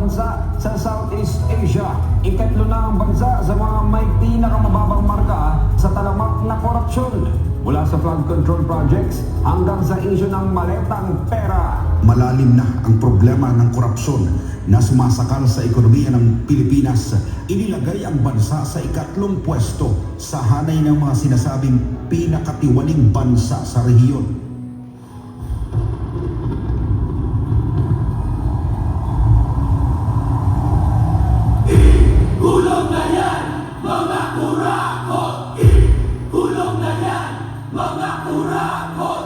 bansa sa Southeast Asia. Ikatlo na ang bansa sa mga may pinakamababang marka sa talamak na korupsyon. Mula sa flood control projects hanggang sa isyu ng maletang pera. Malalim na ang problema ng korupsyon na sumasakal sa ekonomiya ng Pilipinas. Inilagay ang bansa sa ikatlong pwesto sa hanay ng mga sinasabing pinakatiwaling bansa sa rehiyon. Kulong na yan, mga kurakot! Kulong na yan, mga kurakot!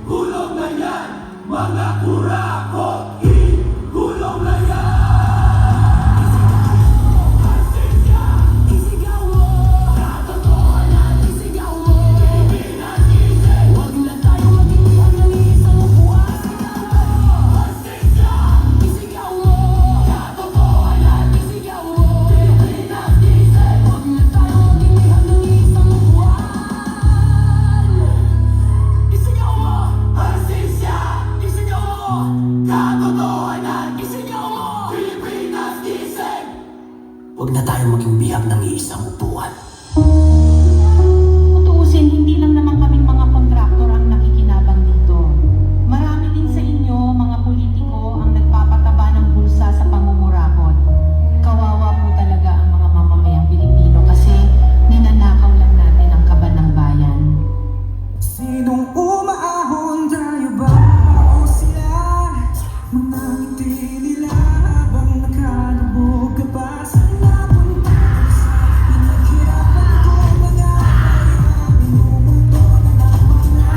Kulong na yan, mga kurakot! Kulong na yan! Isigaw mo! Katotohanan, isigaw mo! Pilipinas gising! Huwag na tayo magiging ng isang upuan! Isigaw mo! Katotohanan, isigaw mo! Pilipinas gising! Huwag na tayo magiging ng isang upuan! Isigaw mo! Asensya! Isigaw mo! Katotohanan! Isigaw mo! Pilipinas gising! Huwag na tayo maging bihag ng iisang upuan. Kung tuusin, hindi lang naman kaming mga kontraktor ang nakikinabang dito. Marami din sa inyo, mga politiko, ang nagpapataba ng bulsa sa pamumurakot. Kawawa po talaga ang mga mamamayang Pilipino kasi ninanakaw lang natin ang kaban ng bayan. Sinong umaahon, tayo ba o sila? Mga ngiti nila habang nakalubog ka pa sa napunta sa pinaghirapan ko mga kaya binubunto na ng mga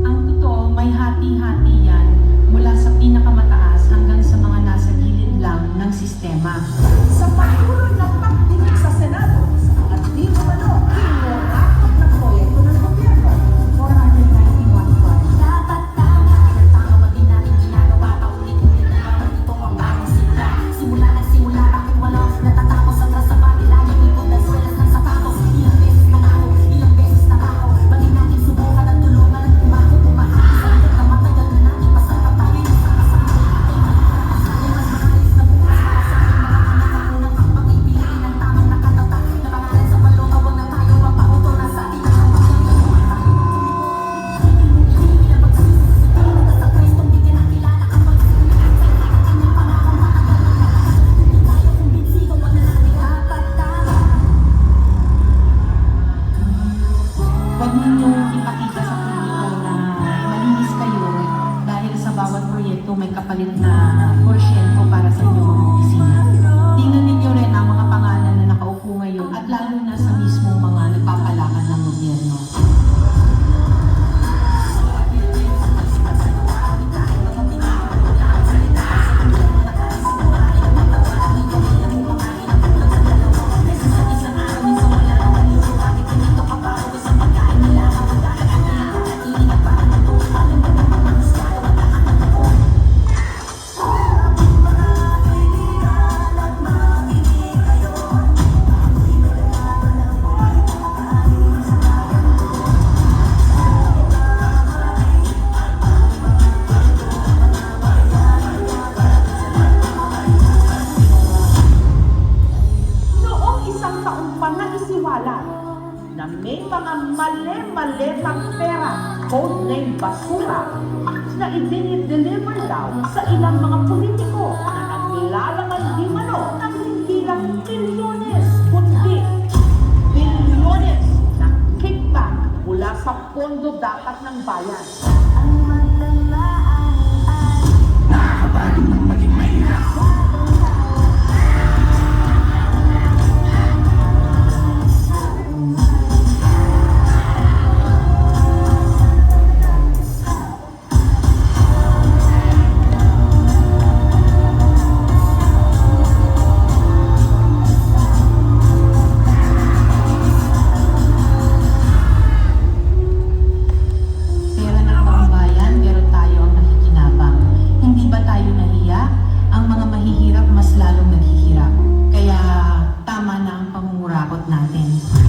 Ang totoo, may hati-hati yan mula sa pinakamataas hanggang sa mga nasa gilid lang ng sistema. Sa pagtuloy ng pagdinig sa Senado sa mga di umano inorakot na proyekto ng gobyerno, 491 projects. Dapat tama, pinagtama ba din natin ginagawa? Paulit-ulit na naman ito ang bagong simula. Simula ng simula, bakit walang natatapos? Atras sa bagay, laging ikot ng swelas ng sapatos. Ilang beses na ako, ilang beses na ako. Bakit natin subukan at tulungan at umako, umahati sa likod na matagal na natin pasarap tayo yung sama-sama natin. Yung mas maalis na bukas para sa ating mga anak na unang pagpapipiliin ng tamang nakatatak na pangalan sa balota, huwag na tayo mapauto na sa ating mga Huwag ninyong ipakita sa publiko na malinis kayo dahil sa bawat proyekto may kapalit na porsyento para sa inyong mga opisina. Tingnan ninyo rin ang mga pangalan na nakaupo ngayon at lalo na sa mismong mga nagpapalakan ng gobyerno. Noong isang taon pa na isiwala na may mga mali-maletang pera, codename basura, na i-deliver daw sa ilang mga politiko na naglalaman di mano ng hindi lang milyones, kundi bilyones ng kickback mula sa pondo dapat ng bayan. Nakakapagod ng maging mahirap. natin.